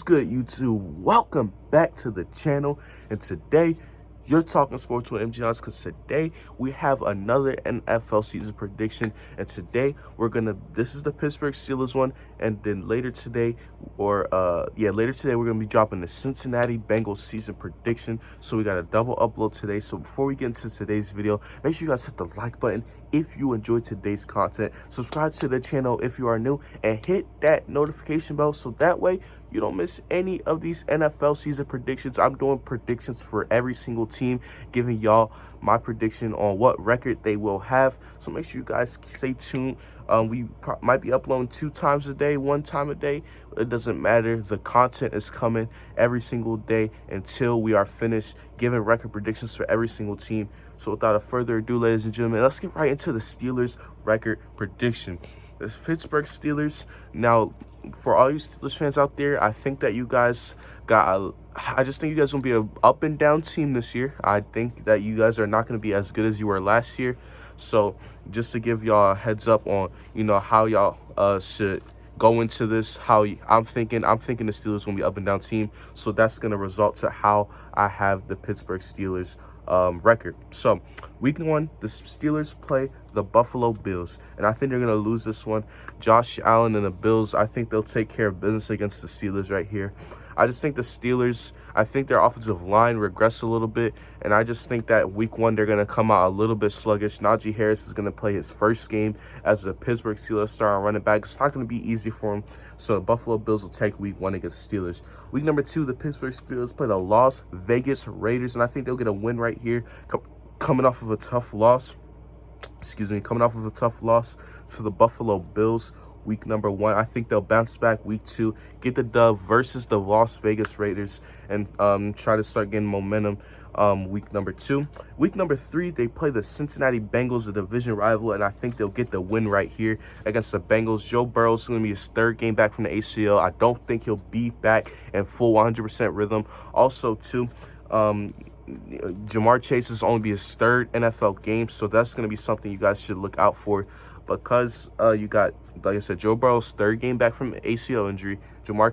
good, YouTube? Welcome back to the channel. And today, you're talking sports with MG Hans, because today we have another NFL season prediction. And today this is the Pittsburgh Steelers one. And then later today, we're gonna be dropping the Cincinnati Bengals season prediction. So we got a double upload today. So before we get into today's video, make sure you guys hit the like button if you enjoyed today's content. Subscribe to the channel if you are new, and hit that notification bell so that way you don't miss any of these NFL season predictions. I'm doing predictions for every single team, giving y'all my prediction on what record they will have. So make sure you guys stay tuned. We might be uploading 2 times a day, 1 time a day. It doesn't matter. The content is coming every single day until we are finished giving record predictions for every single team. So without further ado, ladies and gentlemen, let's get right into the Steelers record prediction. The Pittsburgh Steelers. Now, for all you Steelers fans out there, I think that you guys I just think you guys will be an up and down team this year. I think that you guys are not going to be as good as you were last year. So just to give y'all a heads up on, how y'all should go into this, I'm thinking the Steelers will be up and down team. So that's going to result to how I have the Pittsburgh Steelers record. So week 1, the Steelers play the Buffalo Bills, and I think they're going to lose this one. Josh Allen and the Bills, I think they'll take care of business against the Steelers right here. I just think the Steelers, I think their offensive line regressed a little bit, and I just think that week 1 they're going to come out a little bit sluggish. Najee Harris is going to play his first game as a Pittsburgh Steelers starting running back. It's not going to be easy for him, so the Buffalo Bills will take week 1 against the Steelers. Week number 2, the Pittsburgh Steelers play the Las Vegas Raiders, and I think they'll get a win right here, coming off of a tough loss. Coming off of a tough loss to the Buffalo Bills. Week number 1, I think they'll bounce back week 2, get the dub versus the Las Vegas Raiders, and try to start getting momentum week number 2. Week number 3, they play the Cincinnati Bengals, the division rival, and I think they'll get the win right here against the Bengals. Joe Burrow is going to be his 3rd game back from the ACL. I don't think he'll be back in full 100% rhythm. Also, too, Jamar Chase is only be his 3rd NFL game, so that's going to be something you guys should look out for, because you got, like I said, Joe Burrow's 3rd game back from ACL injury, Jamar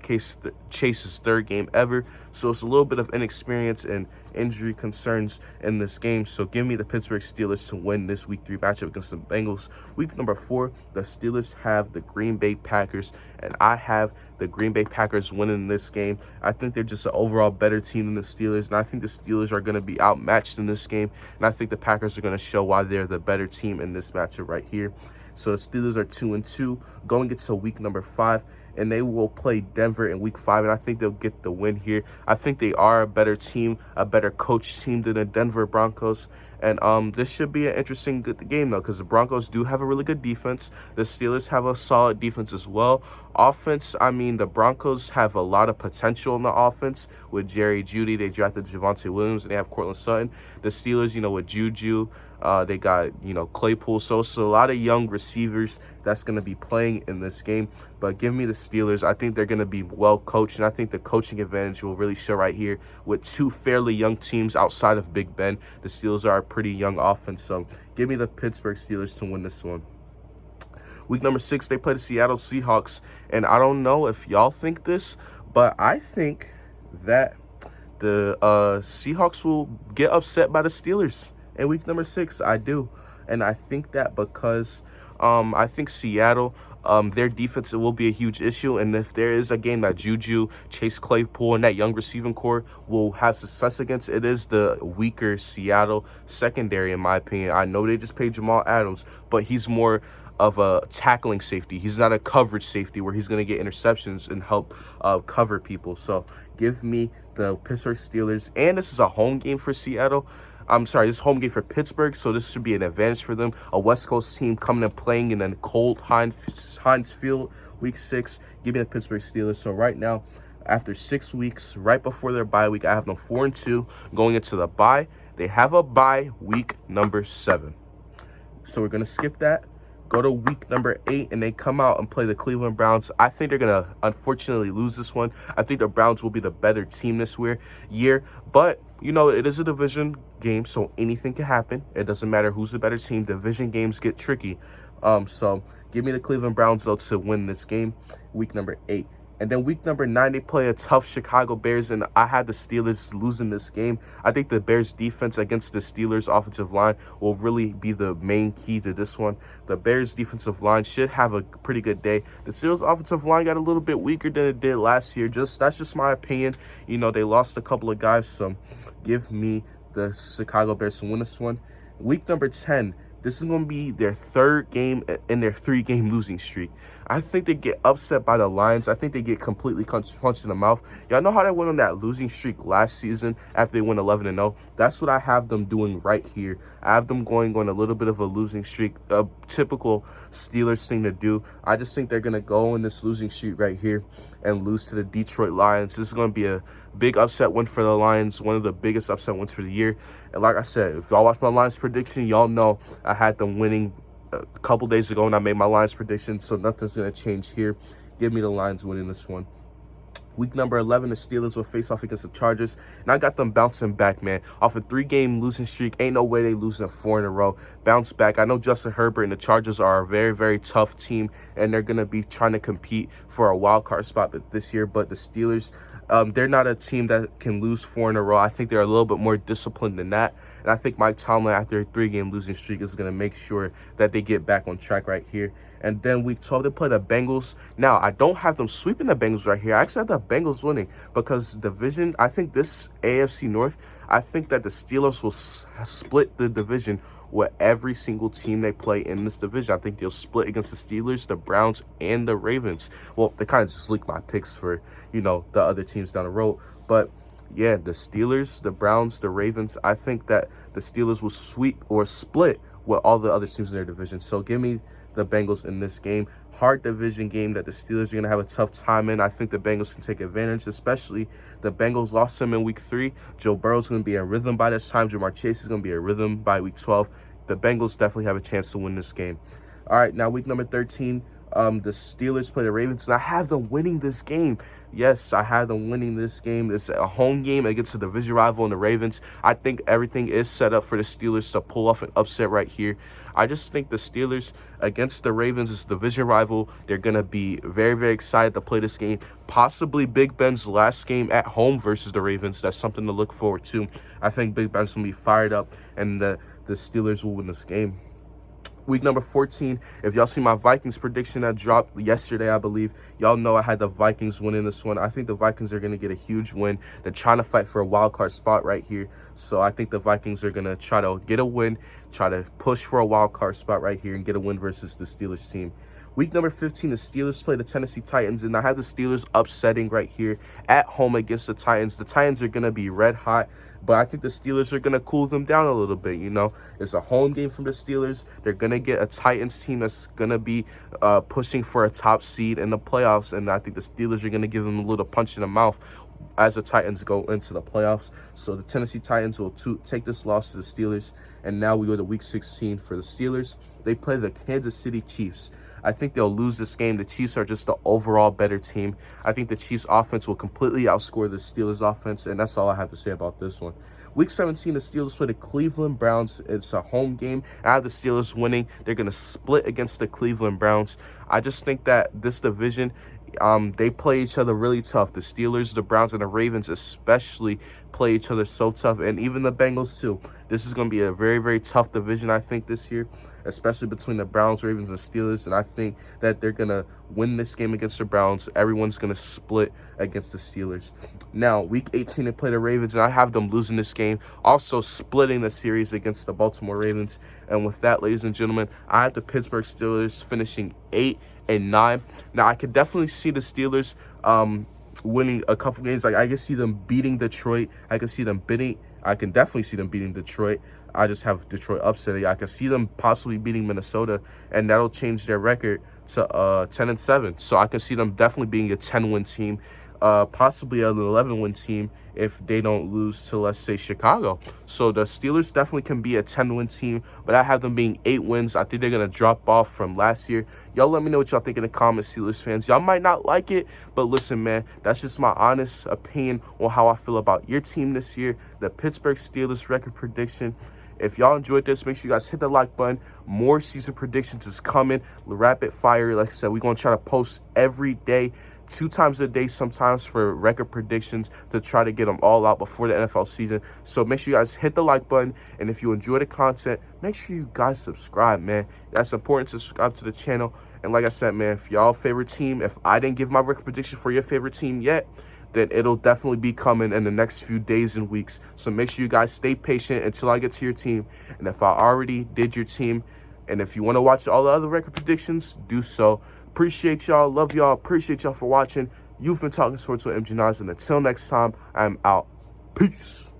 Chase's 3rd game ever, so it's a little bit of inexperience and injury concerns in this game. So give me the Pittsburgh Steelers to win this week 3 matchup against the Bengals. Week number 4, the Steelers have the Green Bay Packers, and I have the Green Bay Packers winning this game. I think they're just an overall better team than the Steelers, and I think the Steelers are going to be outmatched in this game, and I think the Packers are going to show why they're the better team in this matchup right here. So the Steelers are 2-2 going into week number 5, and they will play Denver in week 5, and I think they'll get the win here. I think they are a better team, a better coach team than the Denver Broncos, and this should be an interesting good game, though, because the Broncos do have a really good defense. The Steelers have a solid defense as well. Offense, I mean, the Broncos have a lot of potential in the offense with Jerry Jeudy. They drafted Javonte Williams, and they have Cortland Sutton. The Steelers, with Juju, they got, Claypool. So it's a lot of young receivers that's going to be playing in this game. But give me the Steelers. I think they're going to be well coached, and I think the coaching advantage will really show right here with 2 fairly young teams outside of Big Ben. The Steelers are a pretty young offense, so give me the Pittsburgh Steelers to win this one. Week number 6, they play the Seattle Seahawks, and I don't know if y'all think this, but I think that the Seahawks will get upset by the Steelers in week number 6. I do, and I think that because I think Seattle, their defense will be a huge issue, and if there is a game that Juju, Chase Claypool, and that young receiving core will have success against, it is the weaker Seattle secondary, in my opinion. I know they just paid Jamal Adams, but he's more of a tackling safety. He's not a coverage safety where he's going to get interceptions and help cover people. So give me the Pittsburgh Steelers, and this is a home game for Seattle. I'm sorry, this is home game for Pittsburgh, so this should be an advantage for them. A West Coast team coming and playing in a cold Heinz Field, week 6. Give me the Pittsburgh Steelers. So right now, after 6 weeks, right before their bye week, I have them 4-2 going into the bye. They have a bye week number 7. So we're going to skip that. Go to week number 8, and they come out and play the Cleveland Browns. I think they're going to, unfortunately, lose this one. I think the Browns will be the better team this year. But, it is a division game, so anything can happen. It doesn't matter who's the better team. Division games get tricky. So give me the Cleveland Browns, though, to win this game, week number 8. And then week number 9, they play a tough Chicago Bears, and I had the Steelers losing this game. I think the Bears defense against the Steelers offensive line will really be the main key to this one. The Bears defensive line should have a pretty good day. The Steelers offensive line got a little bit weaker than it did last year. That's just my opinion. You know, they lost a couple of guys, so give me the Chicago Bears to win this one. Week number 10, this is going to be their 3rd game in their 3-game losing streak. I think they get upset by the Lions. I think they get completely punched in the mouth. Y'all know how they went on that losing streak last season after they went 11-0? That's what I have them doing right here. I have them going on a little bit of a losing streak, a typical Steelers thing to do. I just think they're going to go in this losing streak right here and lose to the Detroit Lions. This is going to be a big upset win for the Lions, one of the biggest upset wins for the year. And like I said, if y'all watch my Lions prediction, y'all know I had them winning a couple days ago and I made my Lions prediction, so nothing's going to change here. Give me the Lions winning this one. Week number 11, the Steelers will face off against the Chargers, and I got them bouncing back, man. Off a 3-game losing streak, ain't no way they losing 4 in a row. Bounce back. I know Justin Herbert and the Chargers are a very, very tough team, and they're going to be trying to compete for a wild card spot this year, but the Steelers, they're not a team that can lose 4 in a row. I think they're a little bit more disciplined than that. And I think Mike Tomlin, after a 3-game losing streak, is going to make sure that they get back on track right here. And then week 12, they play the Bengals. Now, I don't have them sweeping the Bengals right here. I actually have the Bengals winning because division, I think this AFC North, I think that the Steelers will split the division with every single team they play in this division. I think they'll split against the Steelers, the Browns, and the Ravens. Well, they kind of just leaked my picks for, you know, the other teams down the road. But yeah, the Steelers, the Browns, the Ravens, I think that the Steelers will sweep or split with all the other teams in their division. So give me the Bengals in this game. Hard division game that the Steelers are going to have a tough time in. I think the Bengals can take advantage, especially the Bengals lost him in week 3. Joe Burrow's going to be in rhythm by this time. Jamar Chase is going to be in rhythm by week 12. The Bengals definitely have a chance to win this game. All right, now week number 13, the Steelers play the Ravens, and I have them winning this game. Yes, I have them winning this game. It's a home game against a division rival in the Ravens. I think everything is set up for the Steelers to pull off an upset right here. I just think the Steelers against the Ravens is a division rival. They're going to be very, very excited to play this game. Possibly Big Ben's last game at home versus the Ravens. That's something to look forward to. I think Big Ben's going to be fired up, and the Steelers will win this game. Week number 14, if y'all see my Vikings prediction that dropped yesterday, I believe, y'all know I had the Vikings winning this one. I think the Vikings are going to get a huge win. They're trying to fight for a wild card spot right here. So I think the Vikings are going to try to get a win, try to push for a wild card spot right here and get a win versus the Steelers team. Week number 15, the Steelers play the Tennessee Titans, and I have the Steelers upsetting right here at home against the Titans. The Titans are going to be red hot, but I think the Steelers are going to cool them down a little bit, you know. It's a home game from the Steelers. They're going to get a Titans team that's going to be pushing for a top seed in the playoffs, and I think the Steelers are going to give them a little punch in the mouth as the Titans go into the playoffs. So the Tennessee Titans will take this loss to the Steelers, and now we go to week 16 for the Steelers. They play the Kansas City Chiefs. I think they'll lose this game. The Chiefs are just the overall better team. I think the Chiefs offense will completely outscore the Steelers offense, and that's all I have to say about this one. Week 17, the Steelers play the Cleveland Browns. It's a home game. I have the Steelers winning. They're going to split against the Cleveland Browns. I just think that this division, they play each other really tough. The Steelers, the Browns, and the Ravens especially play each other so tough, and even the Bengals too. This is going to be a very, very tough division, I think, this year, especially between the Browns, Ravens, and Steelers, and I think that they're going to win this game against the Browns. Everyone's going to split against the Steelers. Now, week 18, they play the Ravens, and I have them losing this game, also splitting the series against the Baltimore Ravens. And with that, ladies and gentlemen, I have the Pittsburgh Steelers finishing 8-9. Now, I could definitely see the Steelers winning a couple games. Like, I can see them beating Detroit. I can definitely see them beating Detroit. I just have Detroit upsetting. I can see them possibly beating Minnesota, and that'll change their record to 10-7. So I can see them definitely being a 10-win team, possibly an 11-win team if they don't lose to, let's say, Chicago. So the Steelers definitely can be a 10-win team, but I have them being 8 wins. I think they're going to drop off from last year. Y'all let me know what y'all think in the comments, Steelers fans. Y'all might not like it, but listen, man, that's just my honest opinion on how I feel about your team this year, the Pittsburgh Steelers record prediction. If y'all enjoyed this, make sure you guys hit the like button. More season predictions is coming. Rapid fire. Like I said, we're going to try to post every day 2 times a day sometimes for record predictions to try to get them all out before the NFL season. So make sure you guys hit the like button, and if you enjoy the content, make sure you guys subscribe, man. That's important to subscribe to the channel. And like I said, man, if y'all favorite team, if I didn't give my record prediction for your favorite team yet, then it'll definitely be coming in the next few days and weeks. So make sure you guys stay patient until I get to your team. And if I already did your team, and if you want to watch all the other record predictions, do so. Appreciate y'all. Love y'all. Appreciate y'all for watching. You've been talking sports with MG9, and until next time, I'm out. Peace.